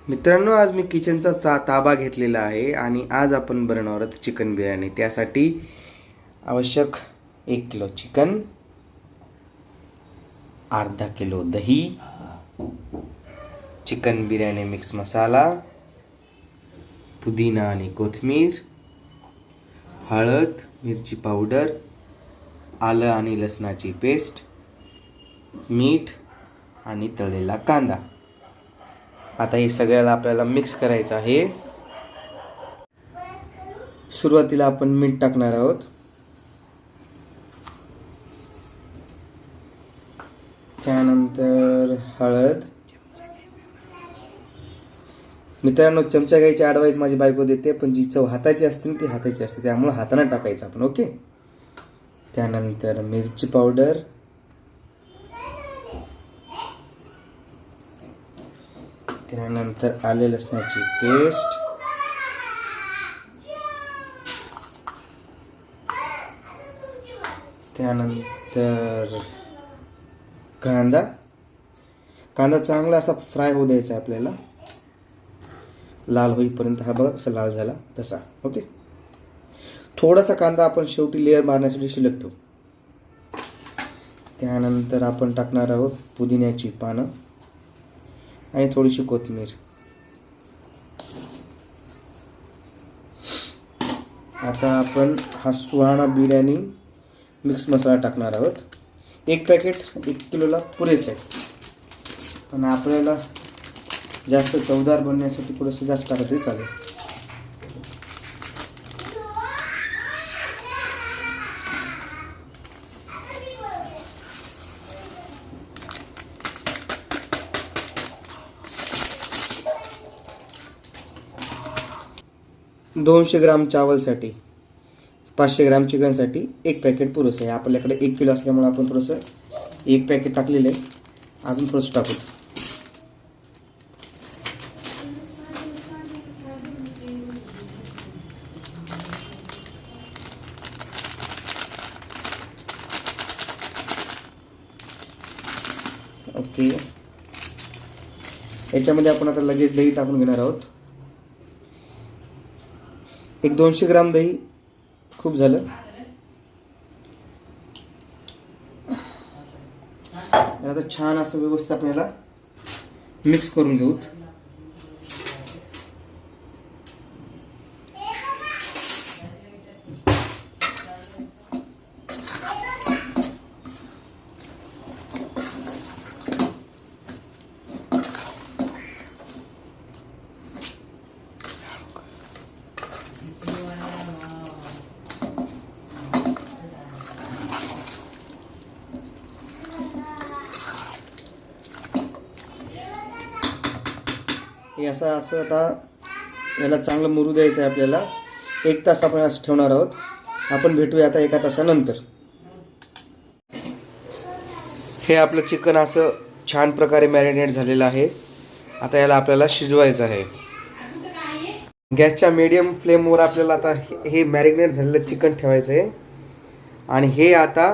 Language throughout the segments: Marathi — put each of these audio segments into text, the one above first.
मित्रांनो, आज मी किचनचा ताबा घेतलेला आहे आणि आज आपण बनवणार आहोत चिकन बिर्याणी. त्यासाठी आवश्यक 1 किलो चिकन, अर्धा किलो दही, चिकन बिर्याणी मिक्स मसाला, पुदिना आणि कोथिंबीर, हळद, मिरची पावडर, आलं आणि लसणाची पेस्ट, मीठ आणि तळलेला कांदा. आता हे सगळ्याला आपल्याला मिक्स करायचं आहे. सुरुवातीला आपण मीठ टाकणार आहोत. त्यानंतर हळद. मित्रांनो, चमचा घ्यायची ॲडवाइस माझी बायको देते, पण जी चव हाताची असते ना ती हाताची असते, त्यामुळे हाताने टाकायचं आपण. ओके. त्यानंतर मिरची पावडर, त्यानंतर आले लसणाची पेस्ट, त्यानंतर कांदा. कांदा चांगला असा फ्राय होऊ द्यायचा आहे आपल्याला, लाल होईपर्यंत. हा बघा कसा लाल झाला तसा. ओके. थोडासा कांदा आपण शेवटी लेअर मारण्यासाठी शिल्लक ठेवू. त्यानंतर आपण टाकणार आहोत पुदिन्याची पानं आणि थोडीशी कोथिंबीर. आता आपण हा सुहाणा बिर्याणी मिक्स मसाला टाकणार आहोत. 1 पॅकेट 1 किलोला पुरेसे आहे, पण आपल्याला जास्त चवदार बनण्यासाठी थोडंसं जास्त टाकलं तरी चालेल. $200 ग्राम चावलसाठी, 500 ग्राम चिकनसाठी 1 पॅकेट पुरेसं आहे. आपल्याकडे 1 किलो असल्यामुळे आपण थोडंसं 1 पॅकेट टाकलेलं आहे, अजून थोडंसं टाकू. ओके. याच्यामध्ये आपण आता लगेच दही टाकून घेणार आहोत. एक 200 ग्राम दही खूप झालं. आता छान असं व्यवस्थित आपल्याला मिक्स करून घेऊ. हे असं आता याला चांगलं मुरू द्यायचं आहे आपल्याला. 1 तास आपण असं ठेवणार आहोत. आपण भेटूया आता 1 तासानंतर. हे आपलं चिकन असं छान प्रकारे मॅरिनेट झालेलं आहे. आता याला आपल्याला शिजवायचं आहे. गॅसच्या मीडियम फ्लेमवर आपल्याला आता हे मॅरिनेट झालेलं चिकन ठेवायचं आहे आणि हे आता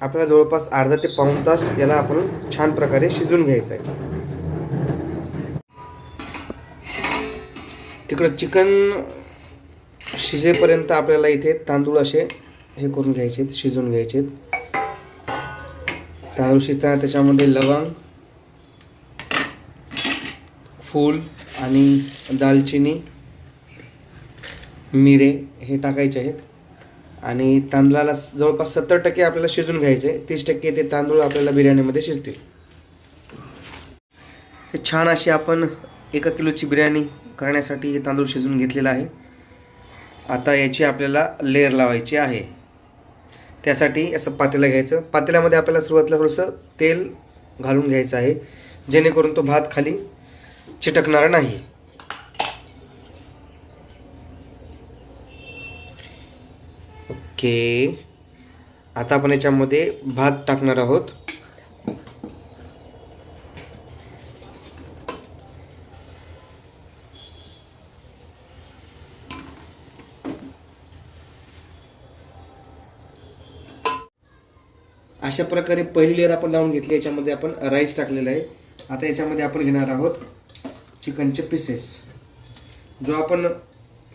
आपल्याला जवळपास अर्धा ते पाऊण तास याला आपण छान प्रकारे शिजवून घ्यायचं आहे. तिकडं चिकन शिजेपर्यंत आपल्याला इथे तांदूळ असे हे करून घ्यायचे, शिजवून घ्यायचे. तांदूळ शिजताना त्याच्यामध्ये लवंग, फूल आणि दालचिनी, मिरे हे टाकायचे आहेत. आणि तांदळाला जवळपास 70% आपल्याला शिजून घ्यायचे, 30% ते तांदूळ आपल्याला बिर्याणीमध्ये शिजतील. हे छान अशी आपण 1 किलोची बिर्याणी करण्यासाठी हे तांदूळ शिजवून घेतलेला आहे. आता याची आपल्याला लेअर लावायची आहे. त्यासाठी असं पातेलं घ्यायचं. पातेल्यामध्ये आपल्याला सुरुवातीला थोडंसं तेल घालून घ्यायचं आहे, जेणेकरून तो भात खाली चिटकणार नाही. ओके. आता आपण याच्यामध्ये भात टाकणार आहोत. अशा प्रकारे पहिली लेअर आपण लावून घेतली. याच्यामध्ये आपण राईस टाकलेला आहे. आता याच्यामध्ये आपण घेणार आहोत चिकनचे पीसेस. जो आपण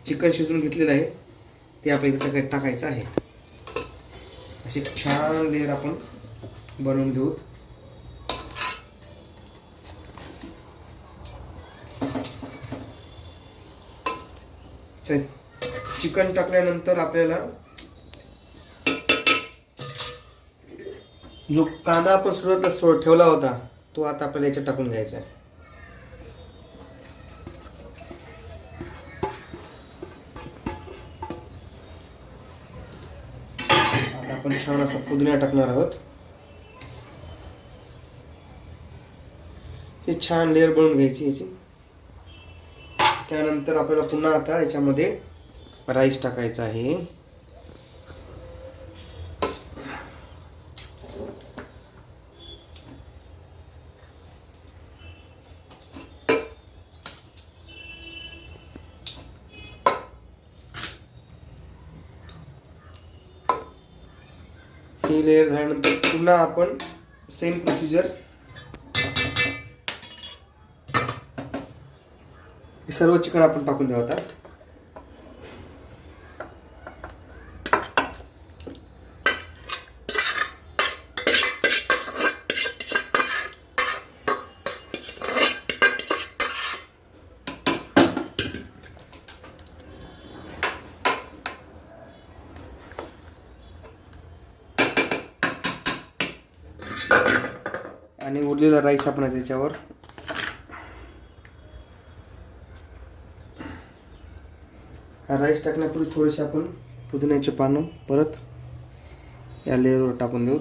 चिकन शिजवून घेतलेलं आहे ते आपल्या इथे सगळ्यात टाकायचं आहे. अशी छान लेअर आपण बनवून घेऊ. तर चिकन टाकल्यानंतर आपल्याला जो कांदा आपण सुरुवातीला ठेवला होता तो आता आपल्याला याच्यात टाकून घ्यायचा आहे. आता आपण छान असा पुदिना टाकणार आहोत. हे छान लेअर बनवून घ्यायची याची. त्यानंतर आपल्याला पुन्हा आता याच्यामध्ये राईस टाकायचा आहे. ही लेअर झाल्यानंतर पुन्हा आपण सेम प्रोसिजर हे सर्व चिकन आपण टाकून देऊ आता. आणि उरलेला राईस आपण त्याच्यावर हा राईस टाकण्यापूर्वी थोडेसे आपण पुदिन्याचे पानं परत या लेअरवर टाकून देऊ.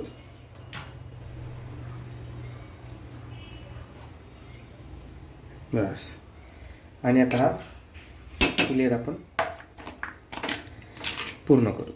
बस. आणि आता हा लेअर आपण पूर्ण करू.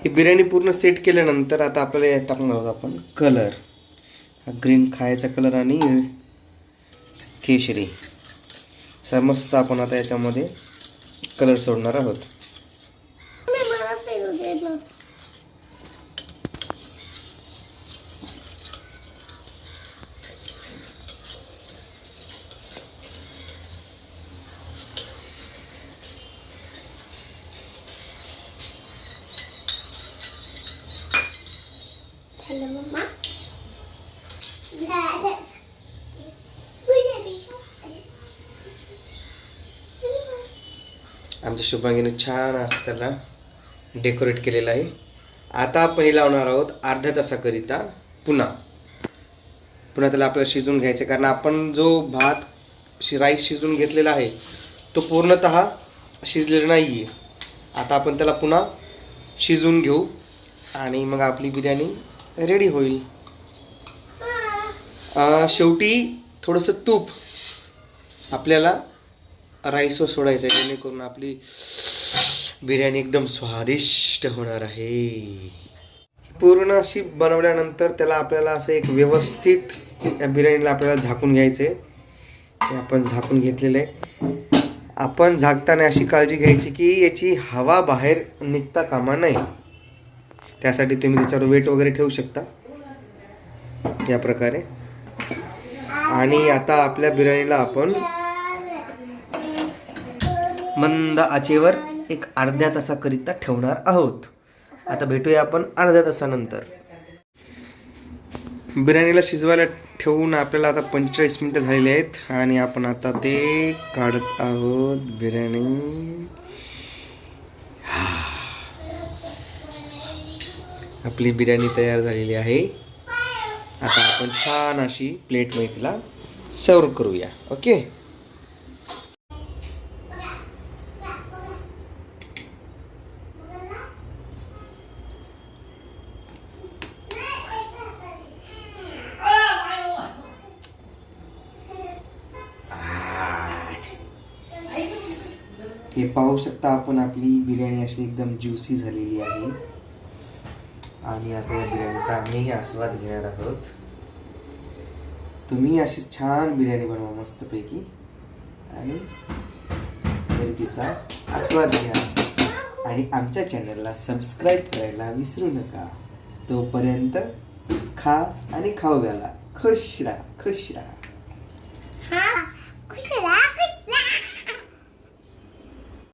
ही बिर्याणी पूर्ण सेट केल्यानंतर आता आपल्याला यात टाकणार आहोत आपण कलर. हा ग्रीन खायचा कलर आणि केशरी मस्त आपण आता याच्यामध्ये कलर सोडणार आहोत. आमच्या शुभांगीने छान असं त्याला डेकोरेट केलेलं आहे. आता आपण हे लावणार आहोत अर्ध्या तासाकरिता पुन्हा त्याला आपल्याला शिजवून घ्यायचं. कारण आपण जो भात राईस शिजवून घेतलेला आहे तो पूर्णतः शिजलेला नाही आहे. आता आपण त्याला पुन्हा शिजवून घेऊ आणि मग आपली बिर्याणी रेडी होईल. शेवटी थोडंसं तूप आपल्याला राईसवर सोडायचं आहे जेणेकरून आपली बिर्याणी एकदम स्वादिष्ट होणार आहे. पूर्ण अशी बनवल्यानंतर त्याला आपल्याला असं एक व्यवस्थित या बिर्याणीला आपल्याला झाकून घ्यायचं आहे. हे आपण झाकून घेतलेलं आहे. आपण झाकताना अशी काळजी घ्यायची की याची हवा बाहेर निघता कामा नये. त्यासाठी तुम्ही त्याच्यावर वेट वगैरे ठेवू शकता या प्रकारे. आणि आता आपल्या बिर्याणीला आपण मंद आचेवर एक अर्ध्या तासाकरिता ठेवणार आहोत. आता भेटूया आपण अर्ध्या तासानंतर. बिर्याणीला शिजवायला ठेवून आपल्याला आता 45 मिनिटं झालेली आहेत आणि आपण आता ते काढत आहोत बिर्याणी. आपली बिर्याणी तयार झालेली आहे. आता आपण छान अशी प्लेटमध्ये तिला सर्व करूया. ओके. हे पाहू शकता आपण, आपली बिर्याणी अशी एकदम ज्युसी झालेली आहे. आणि आता या बिर्याणीचा आम्ही आस्वाद घेणार आहोत. तुम्ही अशी छान बिर्याणी बनवा मस्तपैकी आणि तिचा आस्वाद घ्या. आणि आमच्या चॅनलला सबस्क्राईब करायला विसरू नका. तोपर्यंत खा आणि खाऊ घाला. खुश राहा, खुश राहा.